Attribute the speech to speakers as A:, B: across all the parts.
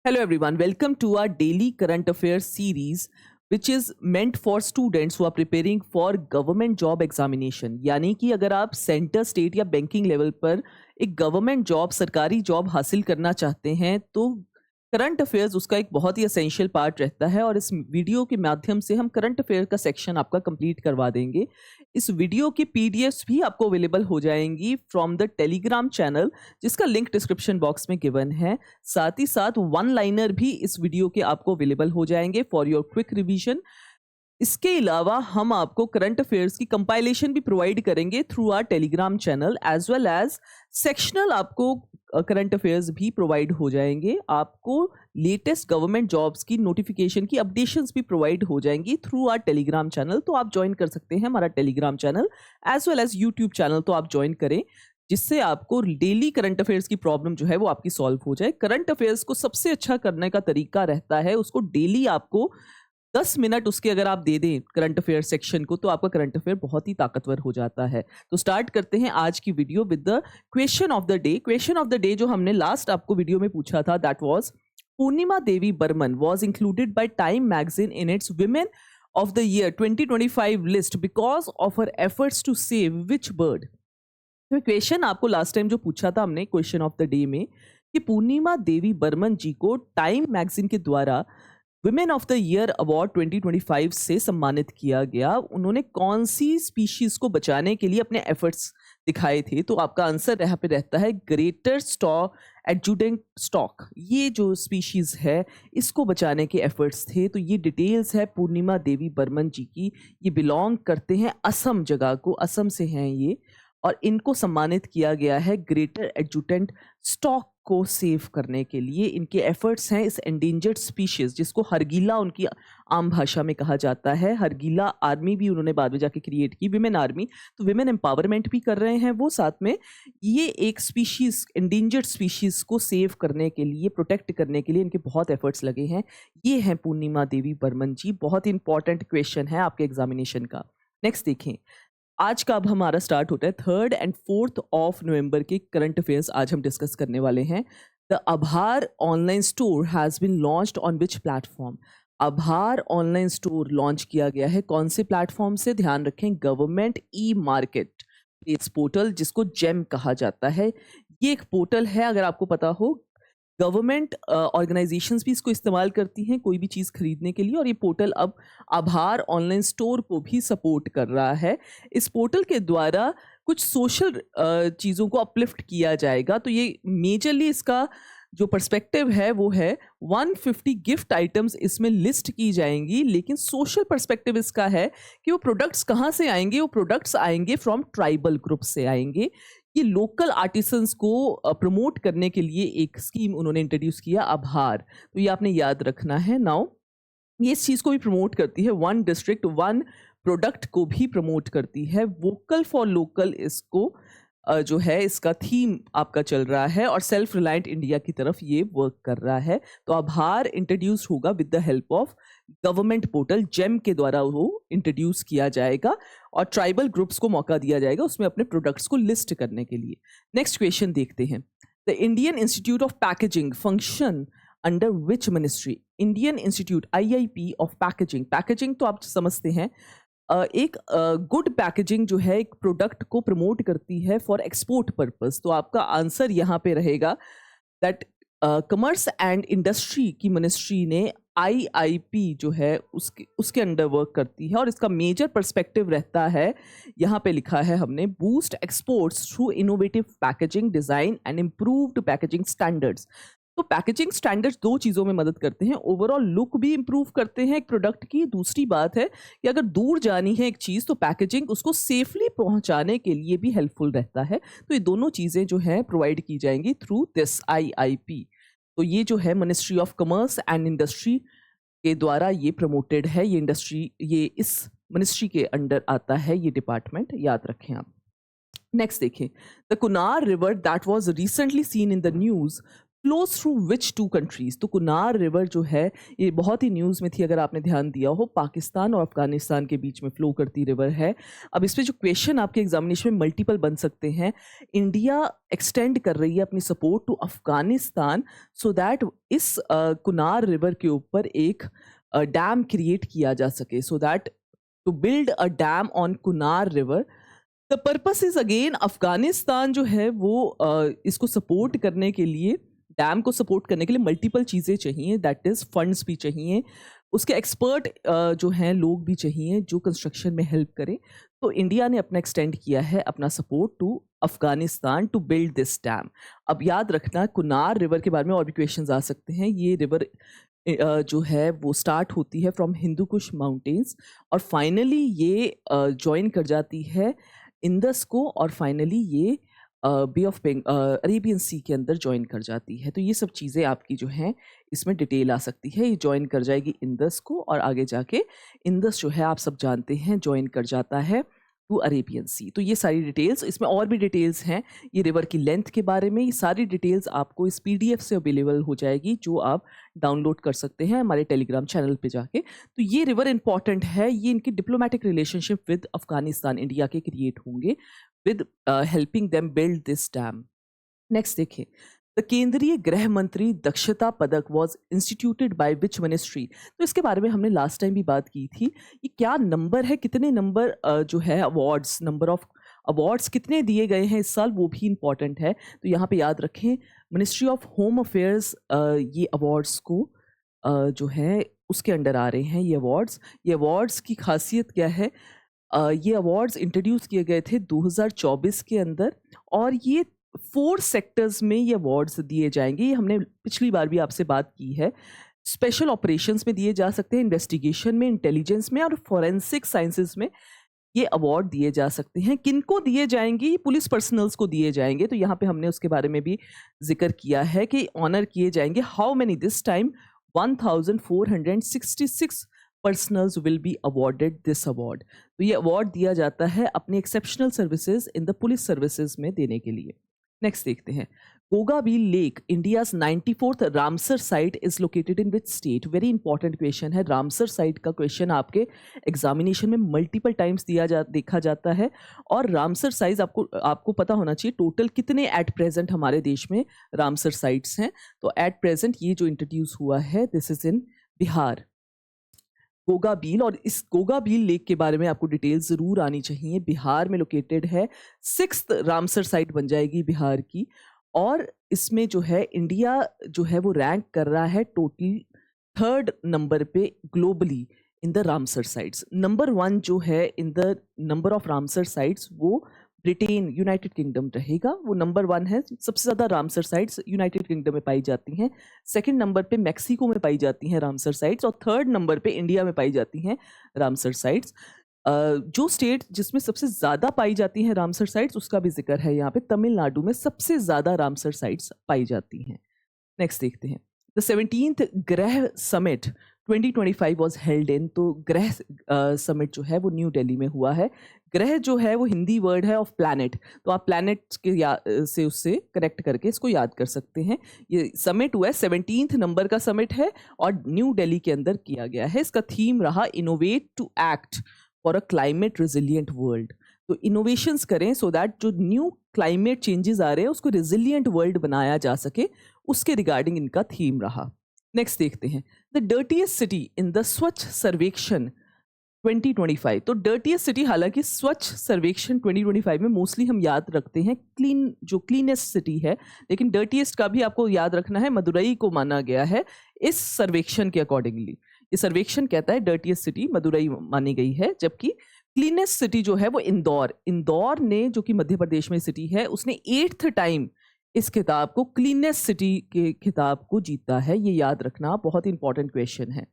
A: Hello everyone, welcome to our daily current affairs series which is meant for students who are preparing for government job examination। यानी कि अगर आप centre state या banking level पर एक government job सरकारी job हासिल करना चाहते हैं तो करंट अफेयर्स उसका एक बहुत ही असेंशियल पार्ट रहता है और इस वीडियो के माध्यम से हम करंट अफेयर का सेक्शन आपका कंप्लीट करवा देंगे। इस वीडियो की पीडीएफ्स भी आपको अवेलेबल हो जाएंगी फ्रॉम द टेलीग्राम चैनल जिसका लिंक डिस्क्रिप्शन बॉक्स में गिवन है। साथ ही साथ वन लाइनर भी इस वीडियो के आपको अवेलेबल हो जाएंगे फॉर योर क्विक रिवीजन। इसके अलावा हम आपको करंट अफेयर्स की कंपाइलेशन भी प्रोवाइड करेंगे through our Telegram channel as well as sectional आपको करंट अफेयर्स भी प्रोवाइड हो जाएंगे। आपको लेटेस्ट गवर्नमेंट जॉब्स की नोटिफिकेशन की अपडेशंस भी प्रोवाइड हो जाएंगी थ्रू आवर टेलीग्राम चैनल। तो आप ज्वाइन कर सकते हैं हमारा Telegram channel as well as YouTube channel, तो आप ज्वाइन करें जिससे आपको डेली करंट अफेयर्स की प्रॉब्लम जो है वो आपकी सॉल्व हो जाए। करंट अफेयर्स को सबसे अच्छा करने का तरीका रहता है उसको डेली आपको 10 मिनट उसके अगर आप दे दें करंट अफेयर सेक्शन को तो आपका करंट अफेयर बहुत ही ताकतवर हो जाता है। तो स्टार्ट करते हैं आज की video with the question of the day. Question of the day जो हमने लास्ट आपको वीडियो में पूछा था that was Purnima Devi Barman was included by Time magazine in its women of the year 2025 list because of her efforts to save which bird. तो question आपको last time जो पूछा था हमने क्वेश्चन ऑफ द डे में कि पूर्णिमा देवी बर्मन जी को टाइम मैगजीन के द्वारा women of the year award 2025 से सम्मानित किया गया। उन्होंने कौन सी स्पीशीज को बचाने के लिए अपने एफर्ट्स दिखाए थे? तो आपका आंसर यहाँ पे रहता है ग्रेटर स्टॉक एडजुडेंट स्टॉक। ये जो स्पीशीज है इसको बचाने के एफर्ट्स थे। तो ये डिटेल्स है पूर्णिमा देवी बर्मन जी की। ये बिलोंग करते हैं असम जगह को, असम से हैं ये, और इनको सम्मानित किया गया है ग्रेटर एडजुटेंट स्टॉक को सेव करने के लिए। इनके एफर्ट्स हैं इस एंडेंजर्ड स्पीशीज जिसको हरगीला उनकी आम भाषा में कहा जाता है। हरगीला आर्मी भी उन्होंने बाद में जाके क्रिएट की, विमेन आर्मी। तो विमेन एम्पावरमेंट भी कर रहे हैं वो, साथ में ये एक स्पीशीज एंडेंजर्ड स्पीशीज को सेव करने के लिए, प्रोटेक्ट करने के लिए इनके बहुत एफर्ट्स लगे हैं। ये हैं पूर्णिमा देवी बर्मन जी। बहुत इंपॉर्टेंट क्वेश्चन है आपके एग्जामिनेशन का। नेक्स्ट देखें, आज का अब हमारा स्टार्ट होता है 3rd and 4th of November के करंट अफेयर्स आज हम डिस्कस करने वाले हैं। The Abhar online store has been launched on which platform. Abhar online store launch किया गया है कौन से प्लेटफॉर्म से? ध्यान रखें, government e market place portal जिसको जेम कहा जाता है। ये एक पोर्टल है, अगर आपको पता हो गवर्नमेंट ऑर्गेनाइजेशंस भी इसको इस्तेमाल करती हैं कोई भी चीज़ खरीदने के लिए, और ये पोर्टल अब आभार ऑनलाइन स्टोर को भी सपोर्ट कर रहा है। इस पोर्टल के द्वारा कुछ सोशल चीज़ों को अपलिफ्ट किया जाएगा। तो ये मेजरली इसका जो पर्सपेक्टिव है वो है 150 गिफ्ट आइटम्स इसमें लिस्ट की जाएंगी, लेकिन सोशल पर्सपेक्टिव इसका है कि वो प्रोडक्ट्स कहाँ से आएंगे? वो प्रोडक्ट्स आएंगे फ्रॉम ट्राइबल ग्रुप से आएंगे। ये लोकल आर्टिसंस को प्रमोट करने के लिए एक स्कीम उन्होंने इंट्रोड्यूस किया, आभार। तो ये आपने याद रखना है। नाउ ये इस चीज़ को भी प्रमोट करती है, वन डिस्ट्रिक्ट वन प्रोडक्ट को भी प्रमोट करती है। वोकल फॉर लोकल इसको जो है इसका थीम आपका चल रहा है और सेल्फ रिलायंट इंडिया की तरफ ये वर्क कर रहा है। तो आभार इंट्रोड्यूस होगा with the help of government portal GeM के द्वारा वो इंट्रोड्यूस किया जाएगा और ट्राइबल ग्रुप्स को मौका दिया जाएगा उसमें अपने प्रोडक्ट्स को लिस्ट करने के लिए। नेक्स्ट क्वेश्चन देखते हैं, the Indian institute of packaging function under which ministry? Indian institute IIP of packaging. Packaging तो आप समझते हैं, एक गुड पैकेजिंग जो है एक प्रोडक्ट को प्रमोट करती है फॉर एक्सपोर्ट पर्पस। तो आपका आंसर यहाँ पे रहेगा दैट कॉमर्स एंड इंडस्ट्री की मिनिस्ट्री ने IIP जो है उसके अंडर वर्क करती है और इसका मेजर पर्सपेक्टिव रहता है, यहाँ पे लिखा है हमने, boost exports through innovative packaging design and improved packaging standards. तो पैकेजिंग स्टैंडर्ड्स दो चीज़ों में मदद करते हैं, ओवरऑल लुक भी इम्प्रूव करते हैं एक प्रोडक्ट की। दूसरी बात है कि अगर दूर जानी है एक चीज़ तो पैकेजिंग उसको सेफली पहुंचाने के लिए भी हेल्पफुल रहता है। तो ये दोनों चीज़ें जो हैं प्रोवाइड की जाएंगी थ्रू दिस IIP। तो ये जो है ministry of commerce and industry के द्वारा ये प्रमोटेड है। ये इंडस्ट्री, ये इस मिनिस्ट्री के अंडर आता है ये डिपार्टमेंट, याद रखें आप। नेक्स्ट देखें, the Kunar river that was recently seen in the news flows through which two countries? तो कुनार रिवर जो है ये बहुत ही न्यूज़ में थी, अगर आपने ध्यान दिया हो, पाकिस्तान और अफगानिस्तान के बीच में फ्लो करती रिवर है। अब इस पे जो क्वेश्चन आपके एग्जामिनेशन में मल्टीपल बन सकते हैं, इंडिया एक्सटेंड कर रही है अपनी support to Afghanistan so that इस कुनार रिवर के ऊपर एक डैम क्रिएट किया जा सके, so that to build a dam on Kunar river. The purpose is again, Afghanistan जो है वो इसको सपोर्ट करने के लिए, डैम को सपोर्ट करने के लिए मल्टीपल चीज़ें चाहिए, दैट इज फंड्स भी चाहिए, उसके एक्सपर्ट जो हैं लोग भी चाहिए जो कंस्ट्रक्शन में हेल्प करें। तो इंडिया ने अपना एक्सटेंड किया है अपना support to Afghanistan to build this dam. अब याद रखना, कुनार रिवर के बारे में और भी क्वेश्चंस आ सकते हैं। ये रिवर जो है वो स्टार्ट होती है फ्रॉम हिंदू कुश माउंटेन्स और फाइनली ये ज्वाइन कर जाती है इंदस को, और फाइनली ये बे ऑफ अरेबियन सी के अंदर ज्वाइन कर जाती है। तो ये सब चीज़ें आपकी जो हैं इसमें डिटेल आ सकती है। ये ज्वाइन कर जाएगी इंदस को और आगे जाके इंदस जो है आप सब जानते हैं ज्वाइन कर जाता है टू अरेबियन सी। तो ये सारी डिटेल्स, इसमें और भी डिटेल्स हैं ये रिवर की लेंथ के बारे में, ये सारी डिटेल्स आपको इस PDF से अवेलेबल हो जाएगी जो आप डाउनलोड कर सकते हैं हमारे टेलीग्राम चैनल पे जाके। तो ये रिवर इंपॉर्टेंट है, ये इनकी diplomatic relationship with Afghanistan India के क्रिएट होंगे with helping them build this dam. Next देखिए, द केंद्रीय गृह मंत्री दक्षता पदक was instituted by which ministry? तो इसके बारे में हमने लास्ट टाइम भी बात की थी। ये क्या नंबर है, कितने नंबर जो है अवार्ड्स, नंबर ऑफ अवार्ड्स कितने दिए गए हैं इस साल, वो भी इंपॉर्टेंट है। तो यहाँ पे याद रखें, मिनिस्ट्री ऑफ होम अफेयर्स ये अवार्ड्स को जो है उसके अंडर आ रहे हैं ये अवार्ड्स। ये अवार्ड्स की खासियत क्या है? ये अवार्ड्स इंट्रोड्यूस किए गए थे 2024 के अंदर और ये 4 सेक्टर्स में ये अवार्ड्स दिए जाएंगे। ये हमने पिछली बार भी आपसे बात की है। स्पेशल ऑपरेशंस में दिए जा सकते हैं, इन्वेस्टिगेशन में, इंटेलिजेंस में और फॉरेंसिक साइंसेस में ये अवार्ड दिए जा सकते हैं। किनको दिए जाएंगे? ये पुलिस पर्सनल्स को दिए जाएंगे। तो यहाँ पे हमने उसके बारे में भी जिक्र किया है कि ऑनर किए जाएंगे। How many? This time 1466 personnels will be awarded this award. तो ये अवार्ड दिया जाता है अपनी exceptional services in the police services में देने के लिए। नेक्स्ट देखते हैं, Gogabeel lake, India's 94th Ramsar site is located in which state? Very important question है। रामसर साइट का क्वेश्चन आपके एग्जामिनेशन में मल्टीपल टाइम्स देखा जाता है। और रामसर साइज आपको पता होना चाहिए टोटल कितने एट प्रेजेंट हमारे देश में रामसर साइट्स हैं। तो एट प्रेजेंट ये जो इंट्रोड्यूस हुआ है दिस इज इन बिहार, गोगाबील। और इस गोगाबील लेक के बारे में आपको डिटेल जरूर आनी चाहिए। बिहार में लोकेटेड है, 6th रामसर साइट बन जाएगी बिहार की। और इसमें जो है इंडिया जो है वो रैंक कर रहा है टोटल 3rd नंबर पे globally in the Ramsar sites. Number 1 जो है in the number of Ramsar sites वो ब्रिटेन, यूनाइटेड किंगडम रहेगा, वो नंबर 1 है। सबसे ज़्यादा रामसर साइट्स यूनाइटेड किंगडम में पाई जाती हैं। 2nd नंबर पे मैक्सिको में पाई जाती हैं रामसर साइट्स और 3rd नंबर पे इंडिया में पाई जाती हैं रामसर साइट्स। जो स्टेट जिसमें सबसे ज़्यादा पाई जाती हैं रामसर साइट्स उसका भी जिक्र है यहाँ पे। तमिलनाडु में सबसे ज़्यादा रामसर साइट्स पाई जाती हैं। नेक्स्ट देखते हैं, द 17th ग्रह समिट 2025 वॉज हेल्ड इन। तो ग्रह समिट जो है वो न्यू दिल्ली में हुआ है। ग्रह जो है वो हिंदी वर्ड है ऑफ प्लैनेट, तो आप प्लैनेट के से उससे कनेक्ट करके इसको याद कर सकते हैं। ये समिट हुआ है, 17th नंबर का समिट है और न्यू दिल्ली के अंदर किया गया है। इसका थीम रहा innovate to act for a climate resilient world. तो इनोवेशंस करें सो दैट जो न्यू क्लाइमेट चेंजेस आ रहे हैं उसको रेजिलियंट वर्ल्ड बनाया जा सके, उसके रिगार्डिंग इनका थीम रहा। नेक्स्ट देखते हैं, the dirtiest city in the स्वच्छ सर्वेक्षण 2025। तो डर्टीएस्ट सिटी, हालांकि स्वच्छ सर्वेक्षण 2025 में मोस्टली हम याद रखते हैं क्लीन, जो क्लीनेस्ट सिटी है, लेकिन डर्टीएस्ट का भी आपको याद रखना है, मदुरई को माना गया है इस सर्वेक्षण के अकॉर्डिंगली। ये सर्वेक्षण कहता है डर्टीएस्ट सिटी मदुरई मानी गई है, जबकि क्लीनेस्ट सिटी जो है वो इंदौर ने, जो कि मध्य प्रदेश में सिटी है, उसने 8th टाइम इस खिताब को, क्लीनेस्ट सिटी के खिताब को जीता है। ये याद रखना बहुत इंपॉर्टेंट क्वेश्चन है।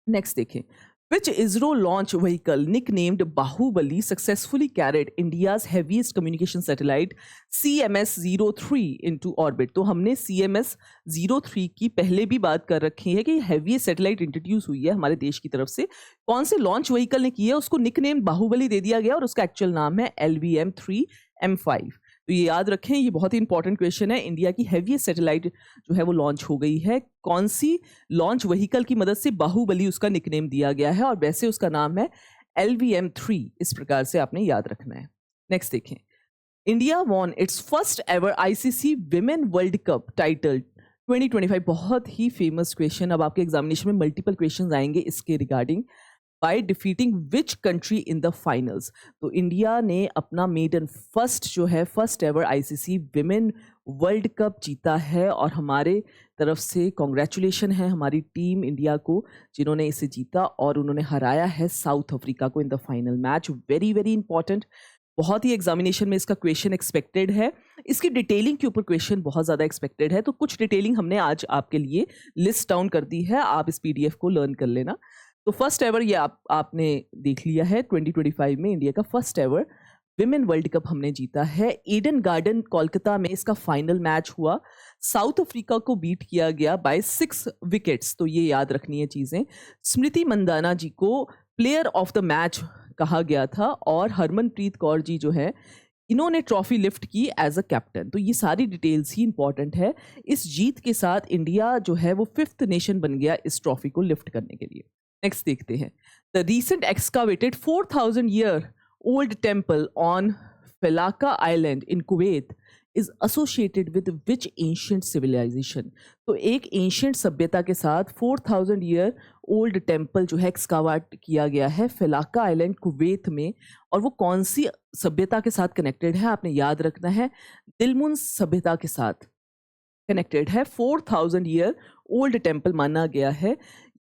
A: नेक्स्ट देखें, which ISRO launch vehicle nicknamed Bahubali successfully carried India's heaviest communication satellite CMS-03 into orbit? तो हमने CMS-03 की पहले भी बात कर रखी है कि heaviest satellite इंट्रोड्यूस हुई है हमारे देश की तरफ से। कौन से लॉन्च व्हीकल ने की है उसको निकनेम बाहुबली दे दिया गया और उसका एक्चुअल नाम है LVM-3M5। तो ये याद रखें, ये बहुत ही इंपॉर्टेंट क्वेश्चन है। इंडिया की हैवीएस्ट सैटेलाइट जो है वो लॉन्च हो गई है। कौन सी लॉन्च व्हीकल की मदद से? बाहुबली उसका निकनेम दिया गया है और वैसे उसका नाम है LVM-3। इस प्रकार से आपने याद रखना है। नेक्स्ट देखें, India won it's first ever ICC women world cup title 2025। बहुत ही फेमस क्वेश्चन। अब आपके एग्जामिनेशन में मल्टीपल क्वेश्चन आएंगे इसके regarding. By defeating which country in the finals? तो इंडिया ने अपना maiden first ever ICC women world cup जीता है और हमारे तरफ से कॉन्ग्रेचुलेशन है हमारी टीम इंडिया को, जिन्होंने इसे जीता और उन्होंने हराया है साउथ अफ्रीका को in the final match. Very very important, बहुत ही एग्जामिनेशन में इसका क्वेश्चन एक्सपेक्टेड है। इसकी डिटेलिंग के ऊपर क्वेश्चन बहुत ज़्यादा एक्सपेक्टेड है, तो कुछ डिटेलिंग हमने आज आपके लिए लिस्ट डाउन कर दी है। आप इस PDF को लर्न कर लेना। तो फर्स्ट एवर ये आपने देख लिया है, 2025 में इंडिया का first ever women world cup हमने जीता है। ईडन गार्डन कोलकाता में इसका फाइनल मैच हुआ। साउथ अफ्रीका को बीट किया गया बाय 6 विकेट्स। तो ये याद रखनी है चीज़ें। स्मृति मंदाना जी को प्लेयर ऑफ द मैच कहा गया था और हरमनप्रीत कौर जी जो है इन्होंने ट्रॉफी लिफ्ट की एज अ कैप्टन। तो ये सारी डिटेल्स ही इंपॉर्टेंट है। इस जीत के साथ इंडिया जो है वो 5th नेशन बन गया इस ट्रॉफी को लिफ्ट करने के लिए। नेक्स्ट देखते हैं, the recent excavated 4000 year old temple on Failaka island in Kuwait is associated with which ancient civilisation? तो एक एंशिएंट सभ्यता के साथ 4000 ईयर ओल्ड टेम्पल जो है एक्सकावेट किया गया है फेलाका आइलैंड कुवैत में, और वो कौन सी सभ्यता के साथ कनेक्टेड है? आपने याद रखना है, दिलमुन सभ्यता के साथ कनेक्टेड है। 4000 ईयर ओल्ड टेम्पल माना गया है।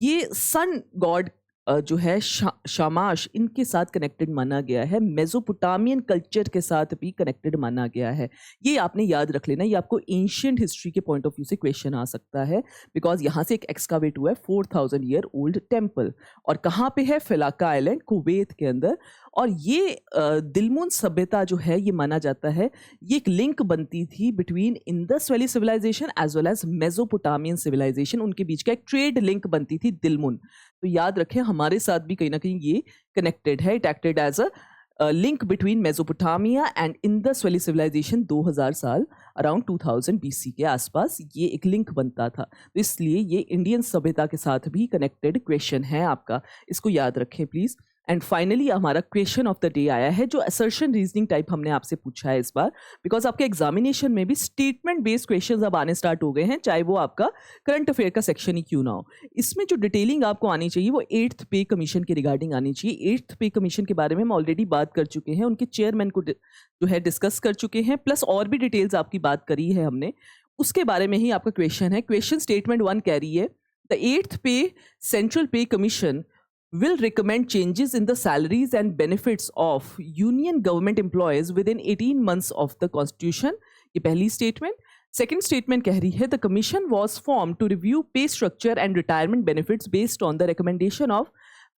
A: ये सन गॉड जो है शामाश, इनके साथ कनेक्टेड माना गया है। मेसोपोटामियन कल्चर के साथ भी कनेक्टेड माना गया है। ये आपने याद रख लेना। ये आपको एंशिएंट हिस्ट्री के पॉइंट ऑफ व्यू से क्वेश्चन आ सकता है, बिकॉज यहाँ से एक एक्सकावेट हुआ है 4000 ईयर ओल्ड टेम्पल, और कहाँ पे है? फेलाका आइलैंड कुवैत के अंदर। और ये दिलमुन सभ्यता जो है ये माना जाता है ये एक लिंक बनती थी between Indus valley civilization as well as Mesopotamian civilization. उनके बीच का एक ट्रेड लिंक बनती थी दिलमुन। तो याद रखें, हमारे साथ भी कहीं ना कहीं ये कनेक्टेड है। It acted as a link between Mesopotamia and Indus valley civilization. 2000 साल अराउंड 2000 BC के आसपास ये एक लिंक बनता था। तो इसलिए ये इंडियन सभ्यता के साथ भी कनेक्टेड क्वेश्चन है आपका, इसको याद रखें प्लीज। एंड फाइनली हमारा क्वेश्चन ऑफ द डे आया है, जो असर्शन रीजनिंग टाइप हमने आपसे पूछा है इस बार, बिकॉज आपके एग्जामिनेशन में भी स्टेटमेंट बेस्ड क्वेश्चंस अब आने स्टार्ट हो गए हैं, चाहे वो आपका करंट अफेयर का सेक्शन ही क्यों ना हो। इसमें जो डिटेलिंग आपको आनी चाहिए वो 8th पे कमीशन के रिगार्डिंग आनी चाहिए। 8th पे कमीशन के बारे में हम ऑलरेडी बात कर चुके हैं, उनके चेयरमैन को जो है डिस्कस कर चुके हैं, प्लस और भी डिटेल्स आपकी बात करी है हमने, उसके बारे में ही आपका क्वेश्चन है। क्वेश्चन स्टेटमेंट 1 कह रही है, द 8th पे सेंट्रल पे commission will recommend changes in the salaries and benefits of union government employees within 18 months of the constitution। ये पहली स्टेटमेंट। सेकेंड स्टेटमेंट कह रही है, the commission was formed to review pay structure and retirement benefits based on the recommendation of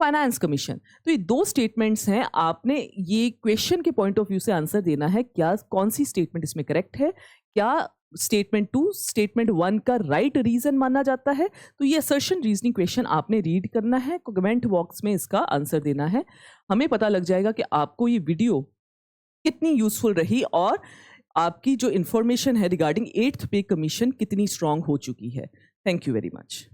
A: finance commission. तो ये 2 statements हैं। आपने ये क्वेश्चन के पॉइंट ऑफ व्यू से आंसर देना है, क्या कौन सी स्टेटमेंट इसमें करेक्ट है, क्या स्टेटमेंट 2 स्टेटमेंट 1 का राइट रीजन माना जाता है। तो ये असर्शन रीजनिंग क्वेश्चन आपने रीड करना है, कमेंट बॉक्स में इसका आंसर देना है। हमें पता लग जाएगा कि आपको ये वीडियो कितनी यूजफुल रही और आपकी जो इंफॉर्मेशन है रिगार्डिंग 8th पे कमीशन कितनी स्ट्रांग हो चुकी है। Thank you very much.